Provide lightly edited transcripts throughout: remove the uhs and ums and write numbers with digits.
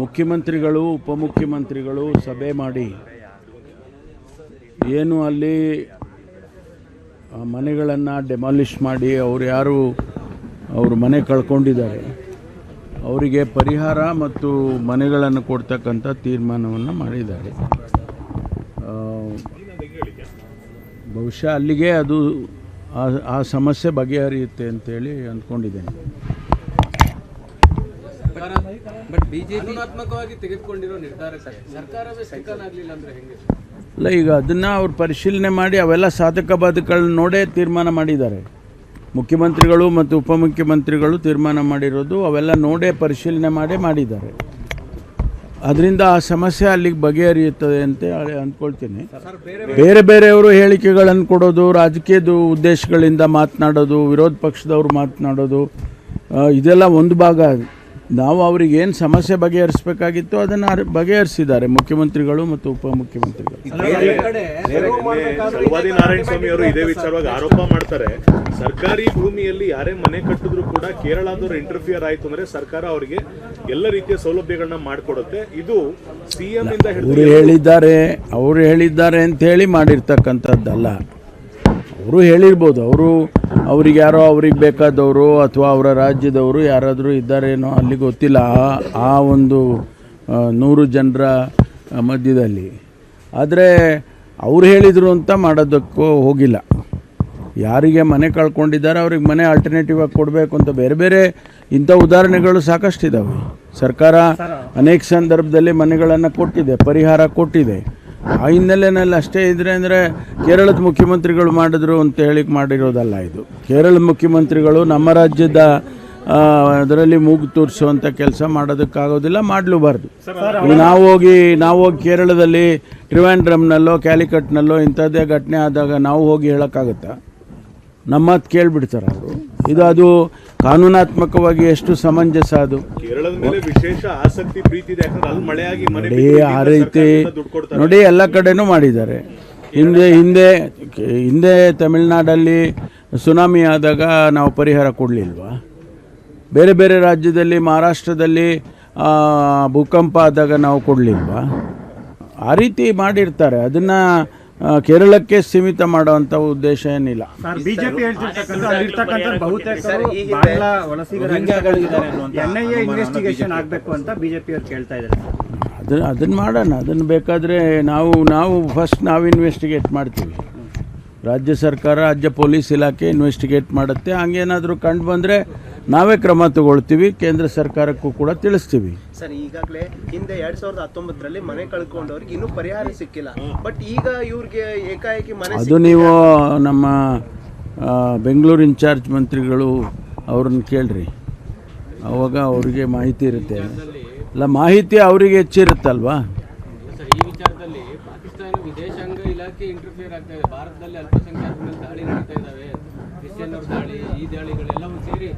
ಮುಖ್ಯಮಂತ್ರಿಗಳು ಉಪಮುಖ್ಯಮಂತ್ರಿಗಳು ಸಭೆ ಮಾಡಿ ಏನು ಅಲ್ಲಿ ಮನೆಗಳನ್ನು ಡೆಮಾಲಿಷ್ ಮಾಡಿ ಅವರು ಮನೆ ಕಳ್ಕೊಂಡಿದ್ದಾರೆ ಅವರಿಗೆ ಪರಿಹಾರ ಮತ್ತು ಮನೆಗಳನ್ನು ಕೊಡ್ತಕ್ಕಂಥ ತೀರ್ಮಾನವನ್ನು ಮಾಡಿದ್ದಾರೆ. ಬಹುಶಃ ಅಲ್ಲಿಗೆ ಅದು ಆ ಸಮಸ್ಯೆ ಬಗೆಹರಿಯುತ್ತೆ ಅಂತೇಳಿ ಅಂದ್ಕೊಂಡಿದ್ದೇನೆ. ಬಟ್ ಬಿಜೆಪಿ ತೆಗೆದುಕೊಂಡಿರೋ ನಿರ್ಧಾರ ಸರ್ಕಾರವೇ ಆಗಲಿಲ್ಲ ಅಂದ್ರೆ ಹೆಂಗೆ? ಅಲ್ಲ, ಈಗ ಅದನ್ನು ಅವ್ರು ಪರಿಶೀಲನೆ ಮಾಡಿ ಅವೆಲ್ಲ ಸಾಧಕ ಬಾಧಕಗಳನ್ನ ನೋಡೇ ತೀರ್ಮಾನ ಮಾಡಿದ್ದಾರೆ. ಮುಖ್ಯಮಂತ್ರಿಗಳು ಮತ್ತು ಉಪಮುಖ್ಯಮಂತ್ರಿಗಳು ತೀರ್ಮಾನ ಮಾಡಿರೋದು ಅವೆಲ್ಲ ನೋಡೇ ಪರಿಶೀಲನೆ ಮಾಡಿದ್ದಾರೆ. ಅದರಿಂದ ಆ ಸಮಸ್ಯೆ ಅಲ್ಲಿಗೆ ಬಗೆಹರಿಯುತ್ತದೆ ಅಂತ ಅಂದ್ಕೊಳ್ತೀನಿ. ಬೇರೆಯವರು ಹೇಳಿಕೆಗಳನ್ನು ಕೊಡೋದು, ರಾಜಕೀಯದ ಉದ್ದೇಶಗಳಿಂದ ಮಾತನಾಡೋದು, ವಿರೋಧ ಪಕ್ಷದವರು ಮಾತನಾಡೋದು, ಇದೆಲ್ಲ ಒಂದು ಭಾಗ. ನಾವು ಅವ್ರಿಗೆ ಏನು ಸಮಸ್ಯೆ ಬಗೆಹರಿಸಬೇಕಾಗಿತ್ತು ಅದನ್ನು ಬಗೆಹರಿಸಿದ್ದಾರೆ ಮುಖ್ಯಮಂತ್ರಿಗಳು ಮತ್ತು ಉಪಮುಖ್ಯಮಂತ್ರಿಗಳು. ನಾರಾಯಣಸ್ವಾಮಿ ಅವರು ಇದೇ ವಿಚಾರವಾಗಿ ಆರೋಪ ಮಾಡ್ತಾರೆ, ಸರ್ಕಾರಿ ಭೂಮಿಯಲ್ಲಿ ಯಾರೇ ಮನೆ ಕಟ್ಟಿದ್ರು ಕೂಡ ಕೇರಳದವರು ಇಂಟರ್ಫಿಯರ್ ಆಯಿತು ಅಂದ್ರೆ ಸರ್ಕಾರ ಅವರಿಗೆ ಎಲ್ಲ ರೀತಿಯ ಸೌಲಭ್ಯಗಳನ್ನ ಮಾಡಿಕೊಡುತ್ತೆ. ಇದು ಸಿಎಂ ಇಂದ ಅವರು ಹೇಳಿದ್ದಾರೆ ಅಂತ ಹೇಳಿ ಮಾಡಿರ್ತಕ್ಕಂಥದ್ದಲ್ಲ. ಅವರು ಹೇಳಿರ್ಬೋದು, ಅವ್ರಿಗೆ ಯಾರೋ ಅವ್ರಿಗೆ ಬೇಕಾದವರು ಅಥವಾ ಅವರ ರಾಜ್ಯದವರು ಯಾರಾದರೂ ಇದ್ದಾರೇನೋ ಅಲ್ಲಿ ಗೊತ್ತಿಲ್ಲ ಆ ಒಂದು 100 ಜನರ ಮಧ್ಯದಲ್ಲಿ. ಆದರೆ ಅವ್ರು ಹೇಳಿದರು ಅಂತ ಮಾಡೋದಕ್ಕೂ ಹೋಗಿಲ್ಲ. ಯಾರಿಗೆ ಮನೆ ಕಳ್ಕೊಂಡಿದ್ದಾರೆ ಅವ್ರಿಗೆ ಮನೆ ಆಲ್ಟರ್ನೇಟಿವ್ ಆಗಿ ಕೊಡಬೇಕು ಅಂತ ಬೇರೆ ಇಂಥ ಉದಾಹರಣೆಗಳು ಸಾಕಷ್ಟಿದ್ದಾವೆ. ಸರ್ಕಾರ ಅನೇಕ ಸಂದರ್ಭದಲ್ಲಿ ಮನೆಗಳನ್ನು ಕೊಟ್ಟಿದೆ, ಪರಿಹಾರ ಕೊಟ್ಟಿದೆ. ಆ ಹಿನ್ನೆಲೆಯಲ್ಲಿ ಅಷ್ಟೇ ಇದ್ರೆ ಅಂದರೆ ಕೇರಳದ ಮುಖ್ಯಮಂತ್ರಿಗಳು ಮಾಡಿದ್ರು ಅಂತ ಹೇಳಿ ಮಾಡಿರೋದಲ್ಲ. ಇದು ಕೇರಳದ ಮುಖ್ಯಮಂತ್ರಿಗಳು ನಮ್ಮ ರಾಜ್ಯದ ಅದರಲ್ಲಿ ಮೂಗು ತೂರಿಸುವಂಥ ಕೆಲಸ ಮಾಡೋದಕ್ಕಾಗೋದಿಲ್ಲ, ಮಾಡಲೂಬಾರ್ದು. ನಾವು ಹೋಗಿ ಕೇರಳದಲ್ಲಿ ಟ್ರಿವಾಂಡ್ರಮ್ನಲ್ಲೋ ಕ್ಯಾಲಿಕಟ್ನಲ್ಲೋ ಇಂಥದ್ದೇ ಘಟನೆ ಆದಾಗ ನಾವು ಹೋಗಿ ಹೇಳೋಕ್ಕಾಗುತ್ತಾ? ನಮ್ಮ ಮಾತು ಕೇಳಿಬಿಡ್ತಾರೆ ಅವರು. ಅದು ಕಾನೂನಾತ್ಮಕವಾಗಿ ಎಷ್ಟು ಸಮಂಜಸ ಅದು? ಕೇರಳದ ಮೇಲೆ ವಿಶೇಷ ಆಸಕ್ತಿ ಪ್ರೀತಿ ಇದೆ, ಯಾಕಂದ್ರೆ ಅಲ್ಲಿ ಮಳೆಯಾಗಿ ಆ ರೀತಿ ನೋಡಿ ಎಲ್ಲ ಕಡೆನೂ ಮಾಡಿದ್ದಾರೆ. ಹಿಂದೆ ತಮಿಳುನಾಡಲ್ಲಿ ಸುನಾಮಿ ಆದಾಗ ನಾವು ಪರಿಹಾರ ಕೊಡಲಿಲ್ವಾ? ಬೇರೆ ರಾಜ್ಯದಲ್ಲಿ ಮಹಾರಾಷ್ಟ್ರದಲ್ಲಿ ಭೂಕಂಪ ಆದಾಗ ನಾವು ಕೊಡಲಿಲ್ವಾ? ಆ ರೀತಿ ಮಾಡಿರ್ತಾರೆ. ಅದನ್ನು ಕೇರಳಕ್ಕೆ ಸೀಮಿತ ಮಾಡುವಂಥ ಉದ್ದೇಶ ಏನಿಲ್ಲ. ಬಿಜೆಪಿ ಇನ್ವೆಸ್ಟಿಗೇಷನ್ ಆಗಬೇಕು ಅಂತ ಬಿಜೆಪಿ ಅವರು ಕೇಳ್ತಾ ಇದ್ದಾರೆ. ಅದನ್ನು ಮಾಡೋಣ. ಅದನ್ನು ಬೇಕಾದರೆ ನಾವು ಫಸ್ಟ್ ಇನ್ವೆಸ್ಟಿಗೇಟ್ ಮಾಡ್ತೀವಿ. ರಾಜ್ಯ ಸರ್ಕಾರ, ರಾಜ್ಯ ಪೊಲೀಸ್ ಇಲಾಖೆ ಇನ್ವೆಸ್ಟಿಗೇಟ್ ಮಾಡುತ್ತೆ. ಹಂಗೇನಾದರೂ ಕಂಡು ಬಂದರೆ ನಾವೇ ಕ್ರಮ ತಗೊಳ್ತೀವಿ, ಕೇಂದ್ರ ಸರ್ಕಾರಕ್ಕೂ ಕೂಡ ತಿಳಿಸ್ತೀವಿ. ಸರ್, ಈಗಾಗಲೇ ಹಿಂದೆ 2019ರಲ್ಲಿ ಮನೆ ಕಳ್ಕೊಂಡವ್ರಿಗೆ ಇನ್ನೂ ಪರಿಹಾರ ಸಿಕ್ಕಿಲ್ಲ. ಬಟ್ ಈಗ ಇವ್ರಿಗೆ ಏಕಾಏಕಿ ಮನೆ ಅದು ನೀವು ನಮ್ಮ ಬೆಂಗಳೂರು ಇನ್ಚಾರ್ಜ್ ಮಂತ್ರಿಗಳು ಅವ್ರನ್ನ ಕೇಳ್ರಿ, ಅವಾಗ ಅವರಿಗೆ ಮಾಹಿತಿ ಇರುತ್ತೆ. ಅಲ್ಲ, ಮಾಹಿತಿ ಅವರಿಗೆ ಹೆಚ್ಚಿರುತ್ತಲ್ವಾ? ಈ ವಿಚಾರದಲ್ಲಿ ಪಾಕಿಸ್ತಾನ ವಿದೇಶಾಂಗ ಇಲಾಖೆ ಇಂಟರ್ಫಿಯರ್ ಆಗ್ತಾ ಇದೆ. ಭಾರತದಲ್ಲಿ ಅಲ್ಪಸಂಖ್ಯಾತರ ಮೇಲೆ ದಾಳಿ ನಡೀತಾ ಇದ್ದಾವೆ, ಕ್ರಿಶ್ಚಿಯನ್ನರ ದಾಳಿ, ಈ ದಾಳಿಗಳೆಲ್ಲವೂ ಸೇರಿ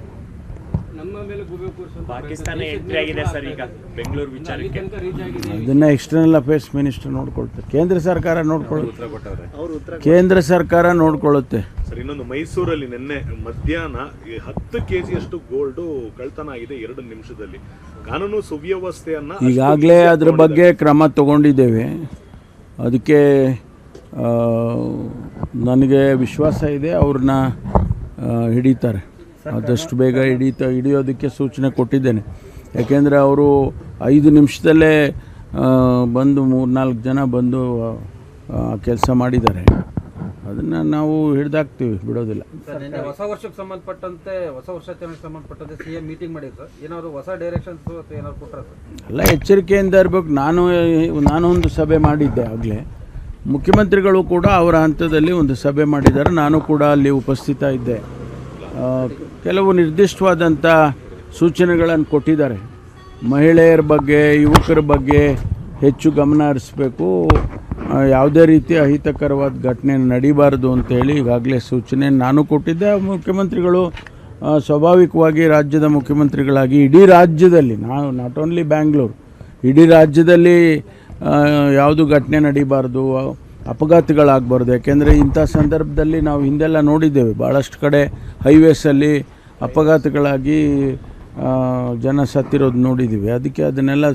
ನಮ್ಮ ಮೇಲೆ ಗುಬೆ ಕೂರಿಸುವಂತ ಪಾಕಿಸ್ತಾನ ಎಂಟ್ರಿ ಆಗಿದೆ ಸರ್ ಈಗ ಬೆಂಗಳೂರು ವಿಚಾರಕ್ಕೆ. ಅದನ್ನ ಎಕ್ಸ್ಟರ್ನಲ್ ಅಫೇರ್ಸ್ ಮಿನಿಸ್ಟರ್ ನೋಡ್ಕೊಳ್ತಾರೆ, ಕೇಂದ್ರ ಸರ್ಕಾರ ನೋಡ್ಕೊಳ್ಳುತ್ತೆ. ಕೇಂದ್ರ ಸರ್ಕಾರ ನೋಡ್ಕೊಳ್ಳುತ್ತೆ. ಸರ್, ಇನ್ನೊಂದು ಮೈಸೂರಲ್ಲಿ ನಿನ್ನೆ ಮಧ್ಯಾಹ್ನ 10 kg ಗೋಲ್ಡ್ ಕಳ್ತನ ಆಗಿದೆ 2 ನಿಮಿಷದಲ್ಲಿ. ಕಾನೂನು ಸುವ್ಯವಸ್ಥೆಯನ್ನ ಈಗಾಗಲೇ ಅದ್ರ ಬಗ್ಗೆ ಕ್ರಮ ತಗೊಂಡಿದ್ದೇವೆ. ಅದಕ್ಕೆ ನನಗೆ ವಿಶ್ವಾಸ ಇದೆ, ಅವ್ರನ್ನ ಹಿಡಿತಾರೆ. ಆದಷ್ಟು ಬೇಗ ಹಿಡಿಯೋದಕ್ಕೆ ಸೂಚನೆ ಕೊಟ್ಟಿದ್ದೇನೆ. ಯಾಕೆಂದರೆ ಅವರು 5 ನಿಮಿಷದಲ್ಲೇ ಬಂದು 3-4 ಜನ ಬಂದು ಕೆಲಸ ಮಾಡಿದ್ದಾರೆ. ಅದನ್ನು ನಾವು ಹಿಡಿದಾಕ್ತೀವಿ, ಬಿಡೋದಿಲ್ಲ. ಹೊಸ ವರ್ಷಕ್ಕೆ ಸಂಬಂಧಪಟ್ಟಂತೆ, ಹೊಸ ವರ್ಷಾಚರಣೆಗೆ ಸಂಬಂಧಪಟ್ಟಂತೆ ಸಿಎಂ ಮೀಟಿಂಗ್ ಮಾಡಿದ್ರು. ಏನಾದ್ರು ಹೊಸ ಡೈರೆಕ್ಷನ್ಸ್ ಏನಾದ್ರು ಕೊಟ್ಟರೆ? ಎಲ್ಲ ಎಚ್ಚರಿಕೆಯಿಂದ ಇರಬೇಕು. ನಾನು ಒಂದು ಸಭೆ ಮಾಡಿದ್ದೆ ಆಗಲೇ. ಮುಖ್ಯಮಂತ್ರಿಗಳು ಕೂಡ ಅವರ ಹಂತದಲ್ಲಿ ಒಂದು ಸಭೆ ಮಾಡಿದ್ದಾರೆ. ನಾನು ಕೂಡ ಅಲ್ಲಿ ಉಪಸ್ಥಿತ ಇದ್ದೆ. ಕೆಲವು ನಿರ್ದಿಷ್ಟವಾದಂಥ ಸೂಚನೆಗಳನ್ನು ಕೊಟ್ಟಿದ್ದಾರೆ. ಮಹಿಳೆಯರ ಬಗ್ಗೆ, ಯುವಕರ ಬಗ್ಗೆ ಹೆಚ್ಚು ಗಮನ ಹರಿಸಬೇಕು, ಯಾವುದೇ ರೀತಿಯ ಅಹಿತಕರವಾದ ಘಟನೆ ನಡೀಬಾರದು ಅಂತೇಳಿ ಈಗಾಗಲೇ ಸೂಚನೆ ನಾನು ಕೊಟ್ಟಿದ್ದೆ. ಮುಖ್ಯಮಂತ್ರಿಗಳು ಸ್ವಾಭಾವಿಕವಾಗಿ ರಾಜ್ಯದ ಮುಖ್ಯಮಂತ್ರಿಗಳಾಗಿ ಇಡೀ ರಾಜ್ಯದಲ್ಲಿ, ನಾಟ್ ಓನ್ಲಿ ಬ್ಯಾಂಗ್ಳೂರು, ಇಡೀ ರಾಜ್ಯದಲ್ಲಿ ಯಾವುದು ಘಟನೆ ನಡೀಬಾರ್ದು, ಅಪಘಾತಗಳಾಗಬಾರ್ದು. ಯಾಕೆಂದರೆ ಇಂಥ ಸಂದರ್ಭದಲ್ಲಿ ನಾವು ಹಿಂದೆಲ್ಲ ನೋಡಿದ್ದೇವೆ, ಭಾಳಷ್ಟು ಕಡೆ ಹೈವೇಸಲ್ಲಿ ಅಪಘಾತಗಳಾಗಿ ಜನ ಸತ್ತಿರೋದು ನೋಡಿದ್ದೀವಿ. ಅದಕ್ಕೆ ಅದನ್ನೆಲ್ಲ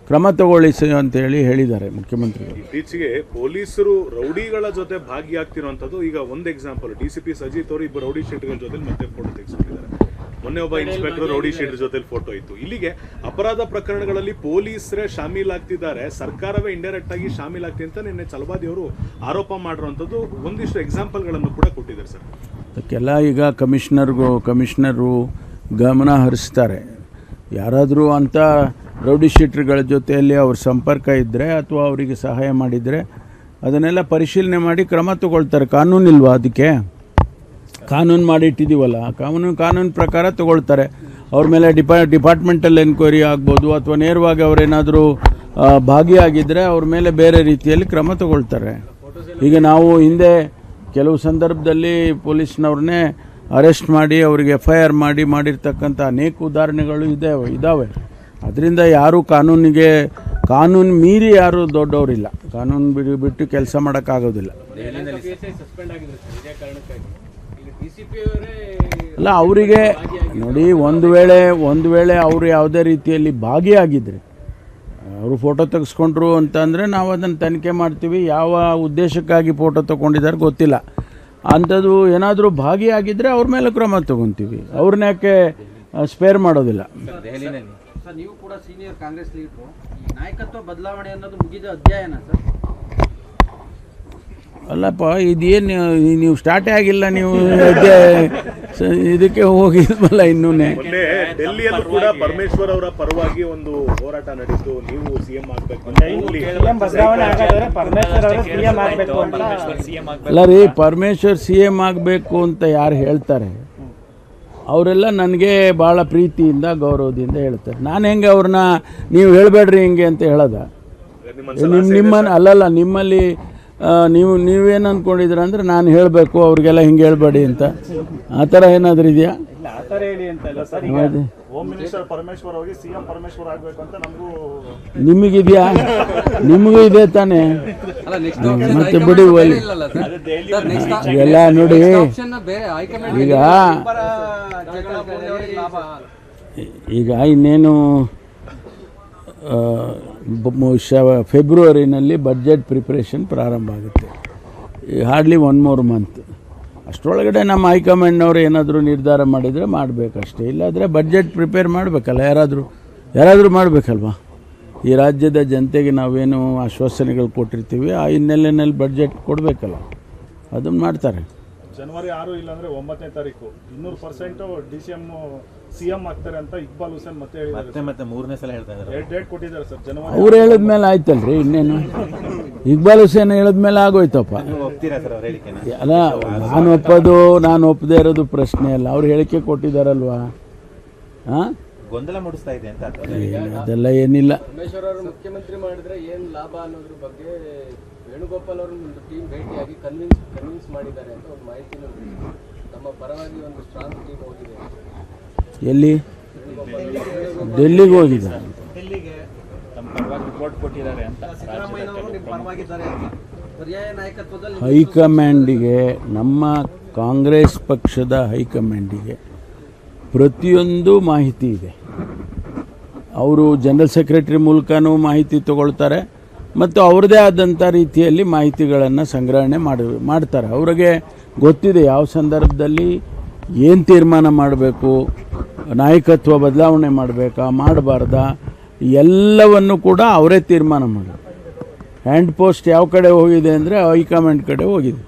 ಕ್ರಮ ತಗೊಳ್ಳಿ ಅಂತೇಳಿ ಹೇಳಿದ್ದಾರೆ ಮುಖ್ಯಮಂತ್ರಿಗಳು. ಇತ್ತೀಚೆಗೆ ಪೊಲೀಸರು ರೌಡಿಗಳ ಜೊತೆ ಭಾಗಿಯಾಗ್ತಿರುವಂಥದ್ದು ಈಗ ಒಂದು ಎಕ್ಸಾಂಪಲ್, DCP ಸಜಿತ್ ಅವರು ಇಬ್ಬರು ರೌಡಿ ಶೀಟರ್ಗಳ ಜೊತೆ ಮತ್ತೆ ಫೋಟೋ ತೆಗೆಸ್ಕೊಂಡಿದ್ದಾರೆ. ಮೊನ್ನೆ ಒಬ್ಬ ಇನ್ಸ್ಪೆಕ್ಟರ್ ರೌಡಿ ಶೀಟರ್ ಜೊತೆ ಫೋಟೋ ಇತ್ತು. ಇಲ್ಲಿಗೆ ಅಪರಾಧ ಪ್ರಕರಣಗಳಲ್ಲಿ ಪೊಲೀಸರೇ ಶಾಮೀಲಾಗ್ತಿದ್ದಾರೆ, ಸರ್ಕಾರವೇ ಇಂಡೈರೆಕ್ಟ್ ಆಗಿ ಶಾಮೀಲಾಗ್ತಿದೆ ಅಂತ ನಿನ್ನೆ ಚಲವಾದಿ ಅವರು ಆರೋಪ ಮಾಡಿರುವಂಥದ್ದು ಒಂದಿಷ್ಟು ಎಕ್ಸಾಂಪಲ್ಗಳನ್ನು ಕೂಡ ಕೊಟ್ಟಿದ್ದಾರೆ ಸರ್. ಅದಕ್ಕೆಲ್ಲ ಈಗ ಕಮಿಷನರು ಗಮನ ಹರಿಸ್ತಾರೆ. ಯಾರಾದರೂ ಅಂಥ ರೌಡಿ ಶೀಟರ್ಗಳ ಜೊತೆಯಲ್ಲಿ ಅವ್ರ ಸಂಪರ್ಕ ಇದ್ದರೆ ಅಥವಾ ಅವರಿಗೆ ಸಹಾಯ ಮಾಡಿದರೆ ಅದನ್ನೆಲ್ಲ ಪರಿಶೀಲನೆ ಮಾಡಿ ಕ್ರಮ ತಗೊಳ್ತಾರೆ. ಕಾನೂನಿಲ್ವಾ ಅದಕ್ಕೆ? ಕಾನೂನು ಮಾಡಿಟ್ಟಿದ್ದೀವಲ್ಲ, ಕಾನೂನು ಪ್ರಕಾರ ತಗೊಳ್ತಾರೆ. ಅವ್ರ ಮೇಲೆ ಡಿಪಾರ್ಟ್ಮೆಂಟಲ್ ಎನ್ಕ್ವೈರಿ ಆಗ್ಬೋದು ಅಥವಾ ನೇರವಾಗಿ ಅವರೇನಾದರೂ ಭಾಗಿಯಾಗಿದ್ದರೆ ಅವ್ರ ಮೇಲೆ ಬೇರೆ ರೀತಿಯಲ್ಲಿ ಕ್ರಮ ತಗೊಳ್ತಾರೆ. ಈಗ ನಾವು ಹಿಂದೆ ಕೆಲವು ಸಂದರ್ಭದಲ್ಲಿ ಪೊಲೀಸ್ನವ್ರನ್ನೇ ಅರೆಸ್ಟ್ ಮಾಡಿ ಅವರಿಗೆ FIR ಮಾಡಿರ್ತಕ್ಕಂಥ ಅನೇಕ ಉದಾಹರಣೆಗಳು ಇದ್ದಾವೆ. ಅದರಿಂದ ಯಾರೂ ಕಾನೂನು ಮೀರಿ ಯಾರೂ ದೊಡ್ಡವರಿಲ್ಲ. ಕಾನೂನು ಬಿಟ್ಟು ಕೆಲಸ ಮಾಡೋಕ್ಕಾಗೋದಿಲ್ಲ. ಸಸ್ಪೆಂಡ್ ಆಗಿದ್ರು ಸರ್ ಇದೇ ಕಾರಣಕ್ಕಾಗಿ. ಈಗ DCP ಅವರೇ ಅಲ್ಲ, ಅವರಿಗೆ ನೋಡಿ, ಒಂದು ವೇಳೆ ಅವರು ಯಾವುದೇ ರೀತಿಯಲ್ಲಿ ಭಾಗಿಯಾಗಿದ್ದರೆ, ಅವರು ಫೋಟೋ ತೆಗೆಸ್ಕೊಂಡ್ರು ಅಂತಂದರೆ ನಾವು ಅದನ್ನು ತನಿಖೆ ಮಾಡ್ತೀವಿ. ಯಾವ ಉದ್ದೇಶಕ್ಕಾಗಿ ಫೋಟೋ ತೊಗೊಂಡಿದ್ದಾರೆ ಗೊತ್ತಿಲ್ಲ. ಅಂಥದ್ದು ಏನಾದರೂ ಭಾಗಿಯಾಗಿದ್ದರೆ ಅವ್ರ ಮೇಲೆ ಕ್ರಮ ತೊಗೊತೀವಿ. ಅವ್ರನ್ನ ಯಾಕೆ ಸ್ಪೇರ್ ಮಾಡೋದಿಲ್ಲ. ಸರ್, ನೀವು ಕೂಡ ಸೀನಿಯರ್ ಕಾಂಗ್ರೆಸ್ ಲೀಡರು, ಈ ನಾಯಕತ್ವ ಬದಲಾವಣೆ ಅನ್ನೋದು ಮುಗಿದ ಅಧ್ಯಾಯನ ಸರ್? ಅಲ್ಲಪ್ಪ, ಇದೇನು ನೀವು ಸ್ಟಾರ್ಟೇ ಆಗಿಲ್ಲ, ನೀವು ಇದಕ್ಕೆ ಹೋಗಿದ್ವಲ್ಲ ಇನ್ನೂ. ಮೊನ್ನೆ ಡೆಲ್ಲಿಯಲ್ಲೂ ಕೂಡ ಪರಮೇಶ್ವರ್ ಅವರ ಪರವಾಗಿ ಒಂದು ಹೋರಾಟ ನಡೀತು. ನೀವು CM ಆಗಬೇಕು ಅಲ್ಲ ರೀ, ಪರಮೇಶ್ವರ್ CM ಆಗಬೇಕು ಅಂತ ಯಾರು ಹೇಳ್ತಾರೆ ಅವರೆಲ್ಲ ನನಗೆ ಭಾಳ ಪ್ರೀತಿಯಿಂದ ಗೌರವದಿಂದ ಹೇಳ್ತಾರೆ. ನಾನು ಹೆಂಗೆ ಅವ್ರನ್ನ ನೀವು ಹೇಳಬೇಡ್ರಿ ಹಿಂಗೆ ಅಂತ ಹೇಳೋದ? ನಿಮ್ಮಲ್ಲಿ ನೀವೇನು ಅಂದ್ಕೊಂಡಿದ್ದೀರ ಅಂದರೆ ನಾನು ಹೇಳಬೇಕು ಅವ್ರಿಗೆಲ್ಲ ಹಿಂಗೆ ಹೇಳ್ಬೇಡಿ ಅಂತ, ಆ ಥರ ಏನಾದರೂ ಇದೆಯಾ? ನಿಮಗಿದೆಯಾ? ನಿಮಗೂ ಇದೆ ತಾನೇ? ಮತ್ತೆ ಬಿಡಿ ಒಲಿ ಎಲ್ಲ ನೋಡಿ. ಈಗ ಇನ್ನೇನು ಫೆಬ್ರವರಿನಲ್ಲಿ ಬಡ್ಜೆಟ್ ಪ್ರಿಪ್ರೇಷನ್ ಪ್ರಾರಂಭ ಆಗುತ್ತೆ. Hardly 1 more month. ಅಷ್ಟರೊಳಗಡೆ ನಮ್ಮ ಹೈಕಮಾಂಡ್ನವ್ರು ಏನಾದರೂ ನಿರ್ಧಾರ ಮಾಡಿದರೆ ಮಾಡಬೇಕಷ್ಟೇ. ಇಲ್ಲಾದರೆ ಬಡ್ಜೆಟ್ ಪ್ರಿಪೇರ್ ಮಾಡಬೇಕಲ್ಲ, ಯಾರಾದರೂ ಮಾಡಬೇಕಲ್ವ. ಈ ರಾಜ್ಯದ ಜನತೆಗೆ ನಾವೇನು ಆಶ್ವಾಸನೆಗಳು ಕೊಟ್ಟಿರ್ತೀವಿ ಆ ಹಿನ್ನೆಲೆಯಲ್ಲಿ ಬಡ್ಜೆಟ್ ಕೊಡಬೇಕಲ್ಲ, ಅದನ್ನು ಮಾಡ್ತಾರೆ. ಜನವರಿ 6 ಇಲ್ಲಾಂದ್ರೆ 9ನೇ ತಾರೀಕು 200% CM ಆಗ್ತಾರೆ ಅಂತ ಇಕ್ಬಾಲ್ ಹುಸೇನ್ ಮತ್ತೆ ಹೇಳಿದ್ದಾರೆ. ಮತ್ತೆ 3ನೇ ಸಲ ಹೇಳ್ತಾ ಇದ್ದಾರೆ. ಡೇಟ್ ಕೊಟ್ಟಿದ್ದಾರೆ ಸರ್, ಜನವರಿ. ಅವ್ರು ಹೇಳಿದ್ಮೇಲೆ ಆಯ್ತಲ್ರಿ, ಇನ್ನೇನು. ಇಕ್ಬಾಲ್ ಹುಸೇನ್ ಹೇಳಿದ್ಮೇಲೆ ಆಗೋಯ್ತಪ್ಪ. ಅಲ್ಲ, ನಾನು ಒಪ್ಪದೇ ಇರೋದು ಪ್ರಶ್ನೆ ಅಲ್ಲ. ಅವ್ರು ಹೇಳಿಕೆ ಕೊಟ್ಟಿದ್ದಾರಲ್ವಾ? ಹಾಂ, ಗೊಂದಲ ಮೂಡಿಸ್ತಾ ಇದೆ ಅಂತ ಅದೆಲ್ಲ ಏನಿಲ್ಲ. ಪರಮೇಶ್ವರ್ ಅವರು ಮುಖ್ಯಮಂತ್ರಿ ಮಾಡಿದ್ರೆ ಏನು ಲಾಭ ಅನ್ನೋದ್ರ ಬಗ್ಗೆ ವೇಣುಗೋಪಾಲ್ ಅವರು ಒಂದು ಟೀಮ್ ಭೇಟಿಯಾಗಿ ಕನ್ವಿನ್ಸ್ ಮಾಡಿದ್ದಾರೆ ಅಂತ ಒಂದು ಮಾಹಿತಿನೂ ತಮ್ಮ ಪರವಾಗಿ ಒಂದು ಸ್ಟ್ರಾಂಗ್ ಟೀಮ್ ಹೋಗಿದೆ. ಎಲ್ಲಿ? ಡೆಲ್ಲಿಗೆ ಹೋಗಿದೆ. ಡೆಲ್ಲಿಗೆ ತಮ್ಮ ಪರವಾಗಿ ರಿಪೋರ್ಟ್ ಕೊಟ್ಟಿದ್ದಾರೆ ಅಂತ ಪರ್ಯಾಯ ನಾಯಕತ್ವದಲ್ಲಿ ಹೈಕಮಾಂಡಿಗೆ, ನಮ್ಮ ಕಾಂಗ್ರೆಸ್ ಪಕ್ಷದ ಹೈಕಮಾಂಡಿಗೆ ಪ್ರತಿಯೊಂದು ಮಾಹಿತಿ ಇದೆ. ಅವರು ಜನರಲ್ ಸೆಕ್ರೆಟರಿ ಮೂಲಕನೂ ಮಾಹಿತಿ ತಗೊಳ್ತಾರೆ ಮತ್ತು ಅವ್ರದ್ದೇ ಆದಂಥ ರೀತಿಯಲ್ಲಿ ಮಾಹಿತಿಗಳನ್ನು ಸಂಗ್ರಹಣೆ ಮಾಡ್ತಾರೆ. ಅವ್ರಿಗೆ ಗೊತ್ತಿದೆ ಯಾವ ಸಂದರ್ಭದಲ್ಲಿ ಏನು ತೀರ್ಮಾನ ಮಾಡಬೇಕು, ನಾಯಕತ್ವ ಬದಲಾವಣೆ ಮಾಡಬೇಕಾ ಮಾಡಬಾರ್ದಾ ಎಲ್ಲವನ್ನು ಕೂಡ ಅವರೇ ತೀರ್ಮಾನ ಮಾಡೋದು. ಹ್ಯಾಂಡ್ ಪೋಸ್ಟ್ ಯಾವ ಕಡೆ ಹೋಗಿದೆ ಅಂದರೆ ಹೈಕಮಾಂಡ್ ಕಡೆ ಹೋಗಿದೆ.